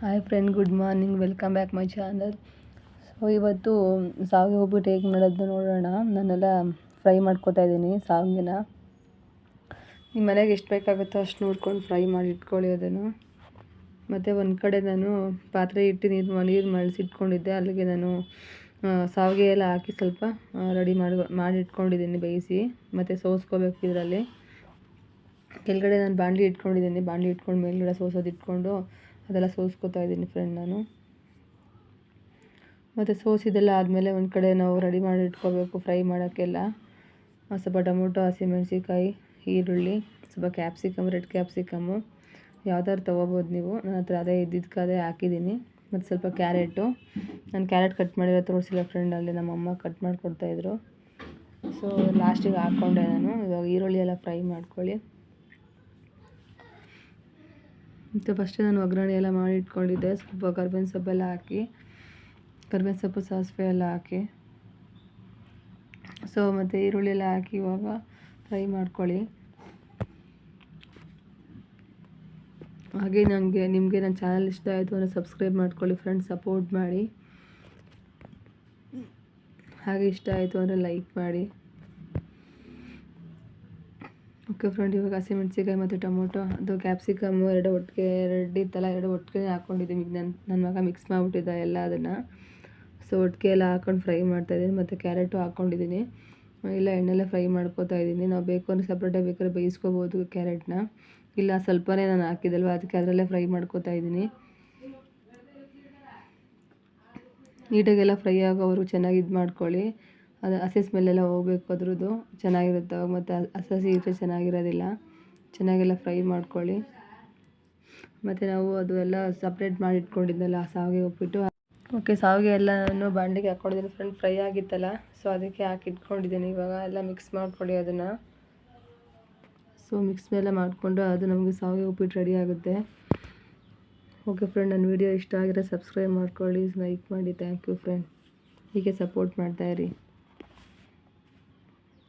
Hi friend, good morning, welcome back my channel. So ಇವತ್ತು ಸಾವಿಗೆ ಹೋಗ್ಬಿಟ್ಟು ಹೇಗೆ ಮಾಡೋದು ನೋಡೋಣ. ನಾನೆಲ್ಲ ಫ್ರೈ ಮಾಡ್ಕೋತಾ ಇದ್ದೀನಿ ಸಾವಿಗೆನ. ನಿಮ್ಮ ಮನೆಗೆ ಎಷ್ಟು ಬೇಕಾಗುತ್ತೋ ಅಷ್ಟು ನೋಡ್ಕೊಂಡು ಫ್ರೈ ಮಾಡಿ ಇಟ್ಕೊಳ್ಳಿ ಅದನ್ನು. ಮತ್ತು ಒಂದು ಕಡೆ ನಾನು ಪಾತ್ರೆ ಇಟ್ಟು ನೀರು ಮಳಿಸಿಟ್ಕೊಂಡಿದ್ದೆ. ಅಲ್ಲಿಗೆ ನಾನು ಸಾವಿಗೆ ಎಲ್ಲ ಹಾಕಿ ಸ್ವಲ್ಪ ರೆಡಿ ಮಾಡಿ ಇಟ್ಕೊಂಡಿದ್ದೀನಿ ಬೇಯಿಸಿ. ಮತ್ತು ಸೋಸ್ಕೋಬೇಕು ಇದರಲ್ಲಿ. ಕೆಳಗಡೆ ನಾನು ಬಾಣಲಿ ಇಟ್ಕೊಂಡಿದ್ದೀನಿ. ಬಾಣಲಿ ಇಟ್ಕೊಂಡು ಮೇಲ್ಗಡೆ ಸೋಸೋದು ಇಟ್ಕೊಂಡು ಅದೆಲ್ಲ ಸೋಸ್ಕೋತಾ ಇದ್ದೀನಿ ಫ್ರೆಂಡ್ ನಾನು. ಮತ್ತು ಸೋಸಿದೆಲ್ಲ ಆದಮೇಲೆ ಒಂದು ಕಡೆ ನಾವು ರೆಡಿ ಮಾಡಿ ಇಟ್ಕೋಬೇಕು ಫ್ರೈ ಮಾಡೋಕ್ಕೆಲ್ಲ. ಸ್ವಲ್ಪ ಟೊಮೊಟೊ, ಹಸಿಮೆಣ್ಸಿಕಾಯಿ, ಈರುಳ್ಳಿ, ಸ್ವಲ್ಪ ಕ್ಯಾಪ್ಸಿಕಮ್, ರೆಡ್ ಕ್ಯಾಪ್ಸಿಕಮ್ಮು ಯಾವ್ದಾದ್ರು ತೊಗೋಬೋದು ನೀವು. ನನ್ನ ಹತ್ರ ಅದೇ ಇದ್ದಿದ್ದಕ್ಕೆ ಅದೇ ಹಾಕಿದ್ದೀನಿ. ಮತ್ತು ಸ್ವಲ್ಪ ಕ್ಯಾರೆಟು. ನಾನು ಕ್ಯಾರೆಟ್ ಕಟ್ ಮಾಡಿರೋ ತೋರಿಸಿಲ್ಲ ಫ್ರೆಂಡ್, ಅಲ್ಲಿ ನಮ್ಮಮ್ಮ ಕಟ್ ಮಾಡಿಕೊಡ್ತಾಯಿದ್ರು. ಸೊ ಲಾಸ್ಟಿಗೆ ಹಾಕ್ಕೊಂಡೆ ನಾನು. ಇವಾಗ ಈರುಳ್ಳಿ ಎಲ್ಲ ಫ್ರೈ ಮಾಡ್ಕೊಳ್ಳಿ. ಮತ್ತು ಫಸ್ಟೇ ನಾನು ಒಗ್ಗರಣೆ ಎಲ್ಲ ಮಾಡಿ ಇಟ್ಕೊಂಡಿದ್ದೆ. ಸ್ವಲ್ಪ ಕರ್ಬೇವಿನ ಸೊಪ್ಪೆಲ್ಲ ಹಾಕಿ, ಕರ್ಬೇವಿನ ಸೊಪ್ಪು, ಸಾಸಿವೆ ಎಲ್ಲ ಹಾಕಿ, ಸೊ ಮತ್ತು ಈರುಳ್ಳಿ ಎಲ್ಲ ಹಾಕಿ ಇವಾಗ ಫ್ರೈ ಮಾಡ್ಕೊಳ್ಳಿ. ಹಾಗೆ ನಿಮಗೆ ನನ್ನ ಚಾನಲ್ ಇಷ್ಟ ಆಯಿತು ಅಂದರೆ ಸಬ್ಸ್ಕ್ರೈಬ್ ಮಾಡ್ಕೊಳ್ಳಿ ಫ್ರೆಂಡ್ಸ್, ಸಪೋರ್ಟ್ ಮಾಡಿ. ಹಾಗೆ ಇಷ್ಟ ಆಯಿತು ಅಂದರೆ ಲೈಕ್ ಮಾಡಿ. ಓಕೆ ಫ್ರೆಂಡ್, ಇವಾಗ ಹಸಿಮೆಣ್ಸಿಕಾಯಿ ಮತ್ತು ಟೊಮೊಟೊ, ಅದು ಕ್ಯಾಪ್ಸಿಕಮ್ಮು ಎರಡು ಇತ್ತಲ್ಲ, ಎರಡು ಒಟ್ಟಿಗೆ ಹಾಕ್ಕೊಂಡಿದ್ದೀನಿ. ಈಗ ನನ್ನ ಮಗ ಮಿಕ್ಸ್ ಮಾಡಿಬಿಟ್ಟಿದ್ದ ಎಲ್ಲ ಅದನ್ನು. ಸೊ ಒಟ್ಟಿಗೆ ಎಲ್ಲ ಹಾಕ್ಕೊಂಡು ಫ್ರೈ ಮಾಡ್ತಾಯಿದ್ದೀನಿ. ಮತ್ತು ಕ್ಯಾರೆಟು ಹಾಕ್ಕೊಂಡಿದ್ದೀನಿ. ಇಲ್ಲ ಎಣ್ಣೆಲ್ಲೇ ಫ್ರೈ ಮಾಡ್ಕೋತಾ ಇದ್ದೀನಿ. ನಾವು ಬೇಕು ಅಂದರೆ ಸಪ್ರೇಟಾಗಿ ಬೇಕಾದ್ರೆ ಬೇಯಿಸ್ಕೋಬೋದು ಕ್ಯಾರೆಟ್ನ. ಇಲ್ಲ ಸ್ವಲ್ಪನೇ ನಾನು ಹಾಕಿದ್ದಲ್ವ, ಅದಕ್ಕೆ ಅದರಲ್ಲೇ ಫ್ರೈ ಮಾಡ್ಕೋತಾ ಇದ್ದೀನಿ. ನೀಟಾಗೆಲ್ಲ ಫ್ರೈ ಆಗೋವರು ಚೆನ್ನಾಗಿ ಇದು ಮಾಡ್ಕೊಳ್ಳಿ. ಅದು ಹಸಿ ಸ್ಮೆಲ್ಲೆಲ್ಲ ಹೋಗಬೇಕು ಅದ್ರದ್ದು, ಚೆನ್ನಾಗಿರುತ್ತೆ ಅವಾಗ. ಮತ್ತು ಹಸಿ ಇಟ್ಟರೆ ಚೆನ್ನಾಗಿರೋದಿಲ್ಲ. ಚೆನ್ನಾಗೆಲ್ಲ ಫ್ರೈ ಮಾಡ್ಕೊಳ್ಳಿ. ಮತ್ತು ನಾವು ಅದು ಎಲ್ಲ ಸಪ್ರೇಟ್ ಮಾಡಿ ಇಟ್ಕೊಂಡಿದ್ದೆಲ್ಲ ಸಾವಿಗೆ ಹೋಗ್ಬಿಟ್ಟು. ಓಕೆ, ಸಾವಿಗೆ ಎಲ್ಲ ನಾನು ಬಾಣಲಿಗೆ ಹಾಕ್ಕೊಂಡಿದ್ದೀನಿ ಫ್ರೆಂಡ್. ಫ್ರೈ ಆಗಿತ್ತಲ್ಲ, ಸೊ ಅದಕ್ಕೆ ಹಾಕಿ ಇಟ್ಕೊಂಡಿದ್ದೀನಿ. ಇವಾಗ ಎಲ್ಲ ಮಿಕ್ಸ್ ಮಾಡ್ಕೊಳ್ಳಿ ಅದನ್ನು. ಸೊ ಮಿಕ್ಸ್ ಎಲ್ಲ ಮಾಡಿಕೊಂಡು ಅದು ನಮಗೆ ಸಾವಿಗೆ ಉಪ್ಪಿಟ್ಟು ರೆಡಿ ಆಗುತ್ತೆ. ಓಕೆ ಫ್ರೆಂಡ್, ನನ್ನ ವಿಡಿಯೋ ಇಷ್ಟ ಆಗಿರೋ ಸಬ್ಸ್ಕ್ರೈಬ್ ಮಾಡ್ಕೊಳ್ಳಿ, ಲೈಕ್ ಮಾಡಿ. Thank you friend. ಹೀಗೆ ಸಪೋರ್ಟ್ ಮಾಡ್ತಾಯಿರಿ.